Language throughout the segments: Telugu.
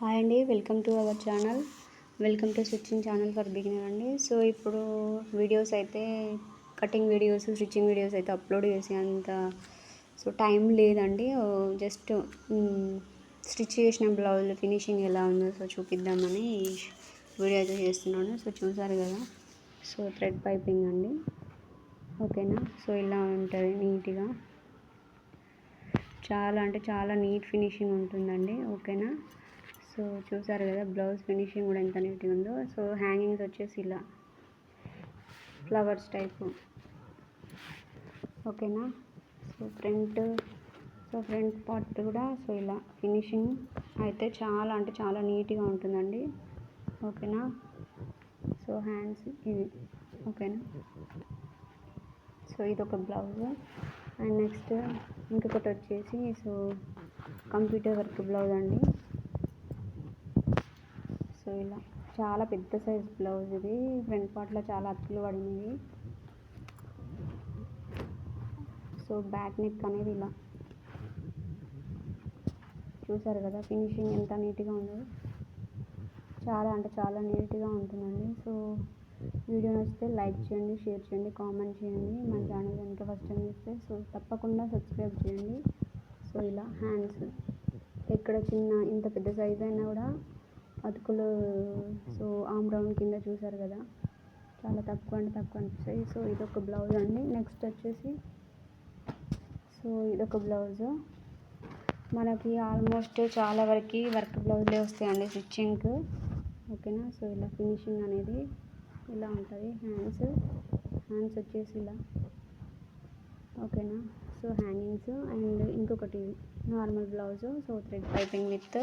హాయ్ అండి, welcome to our channel. Welcome to stitching channel for beginner అండి. సో ఇప్పుడు వీడియోస్ అయితే కటింగ్ వీడియోస్, స్టిచ్చింగ్ వీడియోస్ అయితే అప్లోడ్ చేసే అంత టైం లేదండి. జస్ట్ స్టిచ్ చేసిన బ్లౌజ్ ఫినిషింగ్ ఎలా ఉందో చూపిద్దామని వీడియో అయితే చేస్తున్నాను. చూసారు కదా, థ్రెడ్ పైపింగ్ అండి. ఓకేనా, ఇలా ఉంటుంది నీట్గా. చాలా అంటే చాలా నీట్ ఫినిషింగ్ ఉంటుందండి. ఓకేనా, చూసారు కదా బ్లౌజ్ ఫినిషింగ్ కూడా ఎంత నీట్గా ఉందో. హ్యాంగింగ్స్ వచ్చేసి ఇలా ఫ్లవర్స్ టైపు. ఓకేనా, ఫ్రంట్ పార్ట్ కూడా ఇలా ఫినిషింగ్ అయితే చాలా అంటే చాలా నీట్గా ఉంటుందండి. ఓకేనా, హ్యాండ్స్ ఇది. ఓకేనా, ఇదొక బ్లౌజ్. అండ్ నెక్స్ట్ ఇంకొకటి వచ్చేసి కంప్యూటర్ వర్క్ బ్లౌజ్ అండి. ఇలా చాలా పెద్ద సైజ్ బ్లౌజ్ ఇది. ఫ్రంట్ పార్ట్లో చాలా అతుకులు పడినవి. బ్యాక్ నెక్ అనేది ఇలా చూసారు కదా, ఫినిషింగ్ ఎంత నీట్గా ఉందో. చాలా అంటే చాలా నీట్గా ఉంటుందండి. వీడియో నచ్చితే లైక్ చేయండి, షేర్ చేయండి, కామెంట్ చేయండి. మన ఛానల్ కనుక ఫస్ట్ టైం చూస్తే తప్పకుండా సబ్స్క్రైబ్ చేయండి. ఇలా హ్యాండ్స్ ఎక్కడ చిన్న ఇంత పెద్ద సైజ్ అయినా కూడా అతుకులు ఆమ్ రౌండ్ కింద చూసారు కదా, చాలా తక్కువ అంటే తక్కువ అనిపిస్తాయి. ఇదొక బ్లౌజ్ అండి. నెక్స్ట్ వచ్చేసి ఇదొక బ్లౌజ్. మనకి ఆల్మోస్ట్ చాలా వరకు వర్క్ బ్లౌజ్లే వస్తాయండి స్టిచ్చింగ్కి. ఓకేనా, ఇలా ఫినిషింగ్ అనేది ఇలా ఉంటుంది. హ్యాండ్స్ వచ్చేసి ఇలా. ఓకేనా, హ్యాంగింగ్స్. అండ్ ఇంకొకటి normal blouse. Thread piping with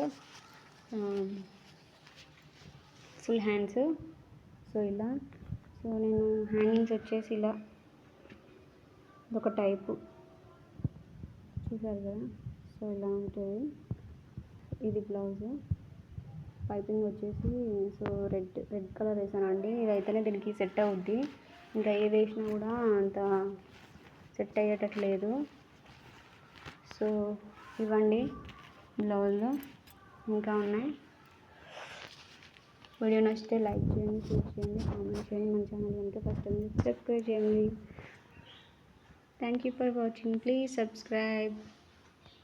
full hands. ఇలా నేను హ్యాంగింగ్స్ వచ్చేసి ఇలా ఇదొక టైపు చూసారు కదా. ఇలా ఉంటుంది. ఇది బ్లౌజ్. పైపింగ్ వచ్చేసి రెడ్ కలర్ వేసానండి. ఇదైతేనే దీనికి సెట్ అవుద్ది. ఇంకా ఏది వేసినా కూడా అంత సెట్ అయ్యేటట్లేదు. ఇవ్వండి బ్లౌజ్. ఇంకా ఉన్నాయి. వీడియో నచ్చితే లైక్ చేయండి, షేర్ చేయండి, కామెంట్ చేయండి. మన ఛానల్ కనుక ఫస్ట్ టైం సబ్స్క్రైబ్ చేయండి. Thank you for watching. Please subscribe.